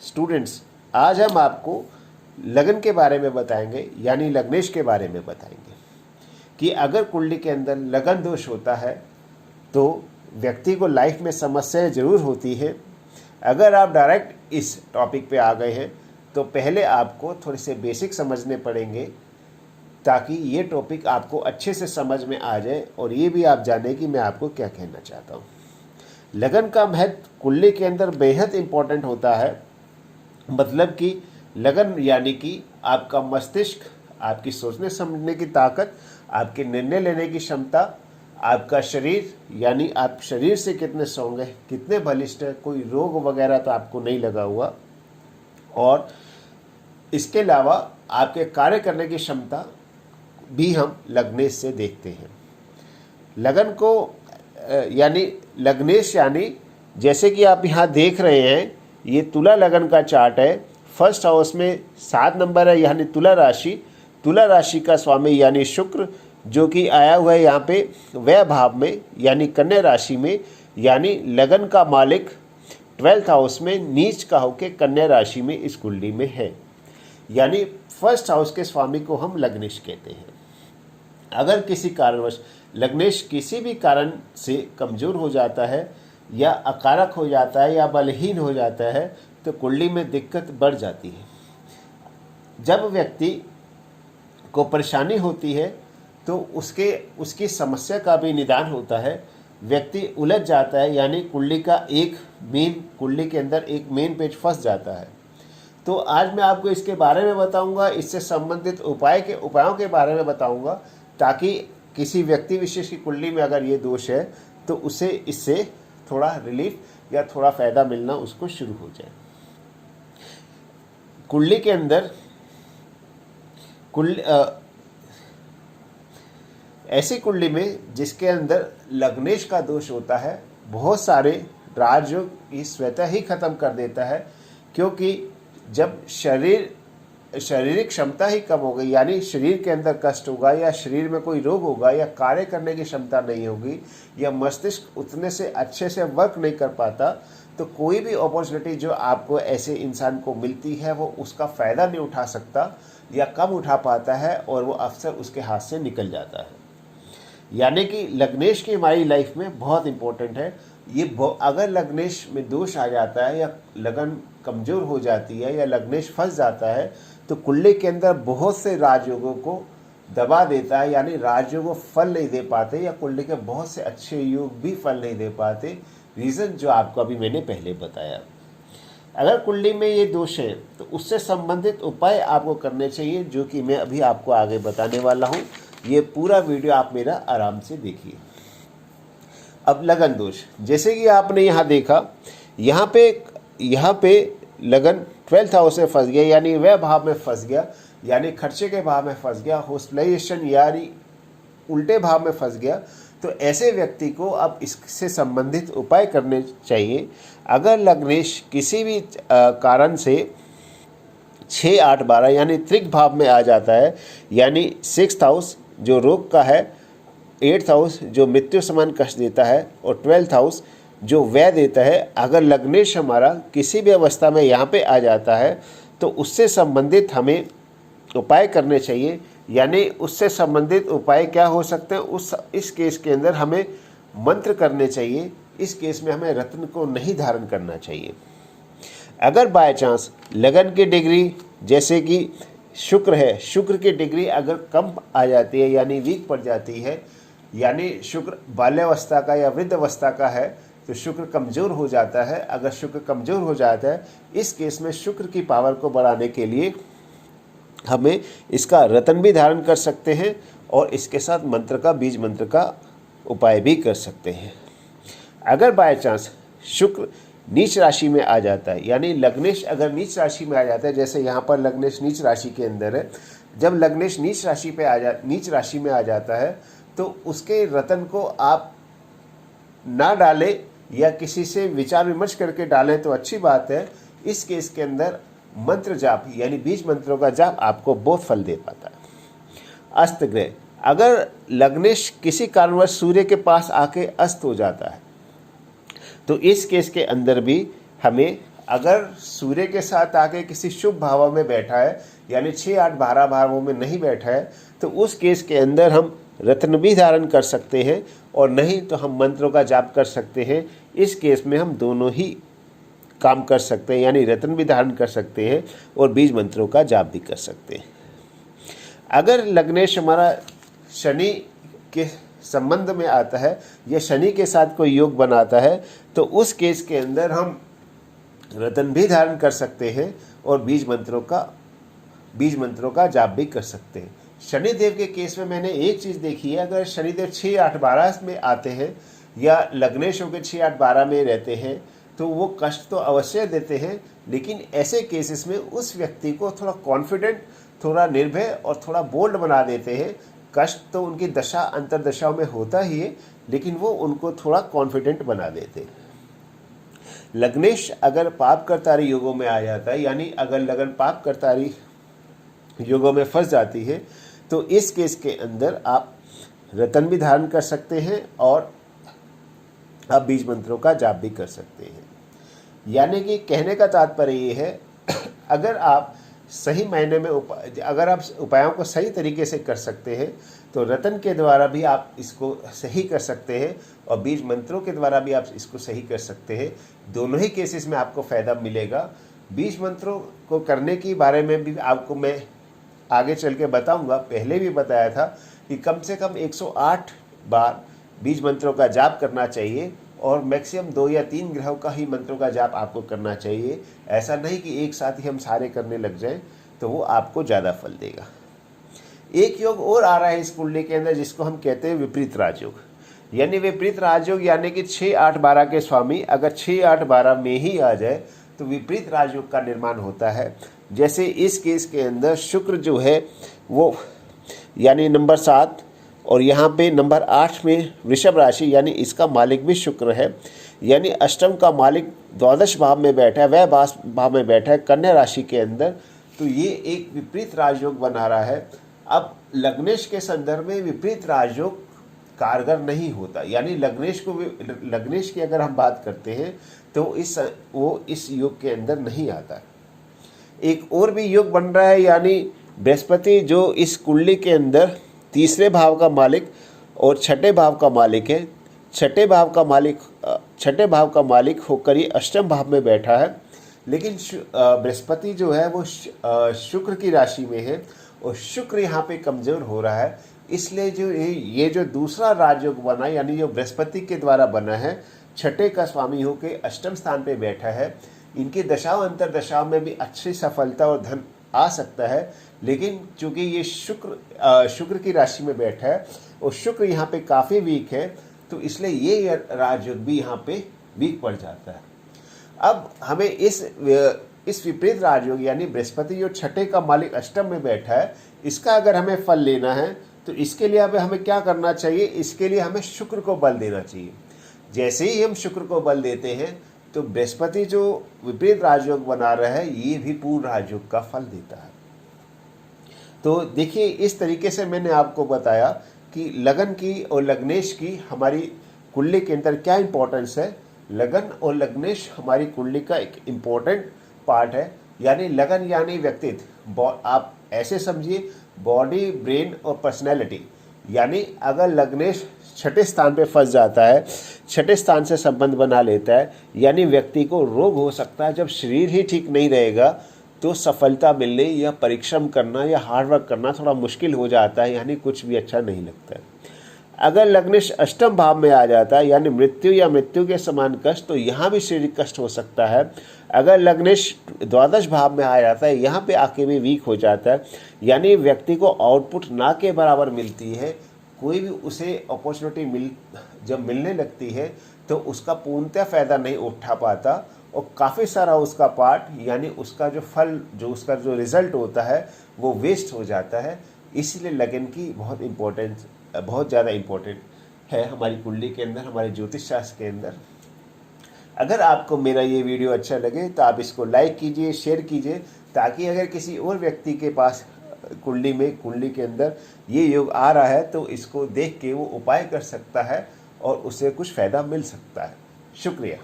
Students, आज हम आपको लगन के बारे में बताएंगे, यानी लग्नेश के बारे में बताएंगे कि अगर कुंडली के अंदर लगन दोष होता है तो व्यक्ति को लाइफ में समस्याएं ज़रूर होती है। अगर आप डायरेक्ट इस टॉपिक पे आ गए हैं तो पहले आपको थोड़े से बेसिक समझने पड़ेंगे ताकि ये टॉपिक आपको अच्छे से समझ में आ जाए और ये भी आप जाने कि मैं आपको क्या कहना चाहता हूँ। लगन का महत्व कुंडली के अंदर बेहद इम्पोर्टेंट होता है। मतलब कि लगन यानी कि आपका मस्तिष्क, आपकी सोचने समझने की ताकत, आपके निर्णय लेने की क्षमता, आपका शरीर यानी आप शरीर से कितने स्ट्रॉन्ग है, कितने बलिष्ठ है, कोई रोग वगैरह तो आपको नहीं लगा हुआ, और इसके अलावा आपके कार्य करने की क्षमता भी हम लग्नेश से देखते हैं। लगन को यानी लग्नेश यानी जैसे कि आप यहाँ देख रहे हैं, ये तुला लगन का चार्ट है। फर्स्ट हाउस में 7 नंबर है यानी तुला राशि। तुला राशि का स्वामी यानी शुक्र जो कि आया हुआ है यहाँ पे वह भाव में यानी कन्या राशि में, यानी लगन का मालिक 12th हाउस में नीच का होके कन्या राशि में इस कुंडली में है, यानी फर्स्ट हाउस के स्वामी को हम लग्नेश कहते हैं। अगर किसी कारणवश लग्नेश किसी भी कारण से कमज़ोर हो जाता है या अकारक हो जाता है या बलहीन हो जाता है तो कुंडली में दिक्कत बढ़ जाती है। जब व्यक्ति को परेशानी होती है तो उसकी समस्या का भी निदान होता है। व्यक्ति उलझ जाता है यानी कुंडली के अंदर एक मेन पेज फंस जाता है। तो आज मैं आपको इसके बारे में बताऊंगा, इससे संबंधित उपायों के बारे में बताऊंगा ताकि किसी व्यक्ति विशेष की कुंडली में अगर ये दोष है तो उसे इससे थोड़ा रिलीफ या थोड़ा फ़ायदा मिलना उसको शुरू हो जाए। कुंडली के अंदर ऐसी कुंडली में जिसके अंदर लग्नेश का दोष होता है, बहुत सारे राजयोग ये स्वतः ही खत्म कर देता है, क्योंकि जब शारीरिक क्षमता ही कम हो गई यानी शरीर के अंदर कष्ट होगा या शरीर में कोई रोग होगा या कार्य करने की क्षमता नहीं होगी या मस्तिष्क उतने से अच्छे से वर्क नहीं कर पाता, तो कोई भी अपॉर्चुनिटी जो आपको ऐसे इंसान को मिलती है वो उसका फ़ायदा नहीं उठा सकता या कम उठा पाता है और वो अक्सर उसके हाथ से निकल जाता है। यानी कि लग्नेश की हमारी लाइफ में बहुत इम्पोर्टेंट है। ये अगर लग्नेश में दोष आ जाता है या लगन कमज़ोर हो जाती है या लग्नेश फंस जाता है तो कुंडली के अंदर बहुत से राजयोगों को दबा देता है, यानी राजयोग फल नहीं दे पाते या कुंडली के बहुत से अच्छे योग भी फल नहीं दे पाते। रीज़न जो आपको अभी मैंने पहले बताया। अगर कुंडली में ये दोष है तो उससे संबंधित उपाय आपको करने चाहिए जो कि मैं अभी आपको आगे बताने वाला हूँ। ये पूरा वीडियो आप मेरा आराम से देखिए। अब लगन दोष, जैसे कि आपने यहाँ देखा, यहाँ पे लगन 12th हाउस में फंस गया यानी वह भाव में फंस गया, यानी खर्चे के भाव में फंस गया, हॉस्पिटलाइजेशन यानी उल्टे भाव में फंस गया। तो ऐसे व्यक्ति को अब इससे संबंधित उपाय करने चाहिए। अगर लग्नेश किसी भी कारण से 6, 8, 12 यानी त्रिक भाव में आ जाता है, यानी 6th हाउस जो रोग का है, 8th हाउस जो मृत्यु समान कष्ट देता है और 12th हाउस जो व्यय देता है, अगर लग्नेश हमारा किसी भी अवस्था में यहाँ पे आ जाता है तो उससे संबंधित हमें उपाय करने चाहिए। यानी उससे संबंधित उपाय क्या हो सकते हैं, इस केस के अंदर हमें मंत्र करने चाहिए। इस केस में हमें रत्न को नहीं धारण करना चाहिए। अगर बाय चांस लगन की डिग्री जैसे कि शुक्र है, शुक्र की डिग्री अगर कम आ जाती है यानी वीक पड़ जाती है, यानी शुक्र बाल्यावस्था का या वृद्ध अवस्था का है तो शुक्र कमज़ोर हो जाता है। अगर शुक्र कमज़ोर हो जाता है, इस केस में शुक्र की पावर को बढ़ाने के लिए हमें इसका रत्न भी धारण कर सकते हैं और इसके साथ मंत्र का, बीज मंत्र का उपाय भी कर सकते हैं। अगर बाय चांस शुक्र नीच राशि में आ जाता है, यानी लग्नेश अगर नीच राशि में आ जाता है, जैसे यहाँ पर लग्नेश नीच राशि के अंदर है, जब लग्नेश नीच राशि में आ जाता है तो उसके रत्न को आप ना डालें या किसी से विचार विमर्श करके डालें तो अच्छी बात है। इस केस के अंदर मंत्र जाप यानी बीज मंत्रों का जाप आपको बहुत फल दे पाता है। अस्त ग्रह, अगर लग्नेश किसी कारणवश सूर्य के पास आके अस्त हो जाता है तो इस केस के अंदर भी हमें अगर सूर्य के साथ आके किसी शुभ भाव में बैठा है, यानी 6, 8, 12 भावों में नहीं बैठा है, तो उस केस के अंदर हम रत्न भी धारण कर सकते हैं, और नहीं तो हम मंत्रों का जाप कर सकते हैं। इस केस में हम दोनों ही काम कर सकते हैं, यानी रत्न भी धारण कर सकते हैं और बीज मंत्रों का जाप भी कर सकते हैं। अगर लग्नेश हमारा शनि के संबंध में आता है या शनि के साथ कोई योग बनाता है, तो उस केस के अंदर हम रत्न भी धारण कर सकते हैं और बीज मंत्रों का जाप भी कर सकते हैं। शनिदेव के केस में मैंने एक चीज़ देखी है, अगर शनिदेव 6, 8, 12 में आते हैं या लग्नेश होकर 6, 8, 12 में रहते हैं, तो वो कष्ट तो अवश्य देते हैं, लेकिन ऐसे केसेस में उस व्यक्ति को थोड़ा कॉन्फिडेंट, थोड़ा निर्भय और थोड़ा बोल्ड बना देते हैं। कष्ट तो उनकी दशा अंतरदशाओं में होता ही है, लेकिन वो उनको थोड़ा कॉन्फिडेंट बना देते हैं। लग्नेश अगर पापकर्तारी योगों में आ जाता है, यानी अगर लगन पापकर्तारी योगों में फंस जाती है, तो इस केस के अंदर आप रत्न भी धारण कर सकते हैं और आप बीज मंत्रों का जाप भी कर सकते हैं। यानी कि कहने का तात्पर्य ये है, अगर आप सही मायने में अगर आप उपायों को सही तरीके से कर सकते हैं, तो रत्न के द्वारा भी आप इसको सही कर सकते हैं और बीज मंत्रों के द्वारा भी आप इसको सही कर सकते हैं। दोनों ही केसेस में आपको फ़ायदा मिलेगा। बीज मंत्रों को करने के बारे में भी आपको मैं आगे चल के बताऊंगा। पहले भी बताया था कि कम से कम 108 बार बीज मंत्रों का जाप करना चाहिए और मैक्सिमम 2 या 3 ग्रहों का ही मंत्रों का जाप आपको करना चाहिए। ऐसा नहीं कि एक साथ ही हम सारे करने लग जाएं, तो वो आपको ज़्यादा फल देगा। एक योग और आ रहा है इस कुंडली के अंदर, जिसको हम कहते हैं विपरीत राजयोग। यानी विपरीत राजयोग यानी कि 6, 8, 12 के स्वामी अगर 6, 8, 12 में ही आ जाए तो विपरीत राजयोग का निर्माण होता है। जैसे इस केस के अंदर शुक्र जो है वो यानी नंबर 7 और यहाँ पे नंबर 8 में वृषभ राशि, यानी इसका मालिक भी शुक्र है, यानी अष्टम का मालिक द्वादश भाव में बैठा है, वह भाव में बैठा है कन्या राशि के अंदर, तो ये एक विपरीत राजयोग बना रहा है। अब लग्नेश के संदर्भ में विपरीत राजयोग कारगर नहीं होता, यानी लग्नेश की अगर हम बात करते हैं तो वो इस योग के अंदर नहीं आता। एक और भी योग बन रहा है, यानी बृहस्पति जो इस कुंडली के अंदर तीसरे भाव का मालिक और छठे भाव का मालिक है, छठे भाव का मालिक होकर ये अष्टम भाव में बैठा है। लेकिन बृहस्पति जो है वो शुक्र की राशि में है और शुक्र यहाँ पे कमजोर हो रहा है, इसलिए जो ये जो दूसरा राजयोग बना, यानी जो बृहस्पति के द्वारा बना है, छठे का स्वामी होकर अष्टम स्थान पे बैठा है, इनकी दशाओं अंतर दशाओं में भी अच्छी सफलता और धन आ सकता है। लेकिन चूंकि ये शुक्र की राशि में बैठा है और शुक्र यहाँ पे काफ़ी वीक है, तो इसलिए ये राजयोग भी यहाँ पे वीक पड़ जाता है। अब हमें इस विपरीत राजयोग यानी बृहस्पति जो छठे का मालिक अष्टम में बैठा है, इसका अगर हमें फल लेना है तो इसके लिए अब हमें क्या करना चाहिए, इसके लिए हमें शुक्र को बल देना चाहिए। जैसे ही हम शुक्र को बल देते हैं तो बृहस्पति जो विपरीत राजयोग बना रहा है ये भी पूर्ण राजयोग का फल देता है। तो देखिए, इस तरीके से मैंने आपको बताया कि लगन की और लग्नेश की हमारी कुंडली के अंदर क्या इंपॉर्टेंस है। लगन और लग्नेश हमारी कुंडली का एक इम्पोर्टेंट पार्ट है। यानी लगन यानी व्यक्तित्व, आप ऐसे समझिए बॉडी, ब्रेन और पर्सनैलिटी। यानी अगर लग्नेश छठे स्थान पे फंस जाता है, छठे स्थान से संबंध बना लेता है, यानी व्यक्ति को रोग हो सकता है। जब शरीर ही ठीक नहीं रहेगा तो सफलता मिलने या परिश्रम करना या हार्डवर्क करना थोड़ा मुश्किल हो जाता है, यानी कुछ भी अच्छा नहीं लगता है। अगर लग्नेश अष्टम भाव में आ जाता है, यानी मृत्यु या मृत्यु के समान कष्ट, तो यहाँ भी शारीरिक कष्ट हो सकता है। अगर लग्नेश द्वादश भाव में आ जाता है, यहाँ पे आके भी वीक हो जाता है, यानी व्यक्ति को आउटपुट ना के बराबर मिलती है। कोई भी उसे अपॉर्चुनिटी जब मिलने लगती है तो उसका पूर्णतः फ़ायदा नहीं उठा पाता और काफ़ी सारा उसका पार्ट, यानी उसका जो फल, उसका जो रिजल्ट होता है वो वेस्ट हो जाता है। इसलिए लगन की बहुत ज़्यादा इम्पोर्टेंट है हमारी कुंडली के अंदर, हमारे ज्योतिष शास्त्र के अंदर। अगर आपको मेरा ये वीडियो अच्छा लगे तो आप इसको लाइक कीजिए, शेयर कीजिए, ताकि अगर किसी और व्यक्ति के पास कुंडली के अंदर ये योग आ रहा है तो इसको देख के वो उपाय कर सकता है और उसे कुछ फ़ायदा मिल सकता है। शुक्रिया।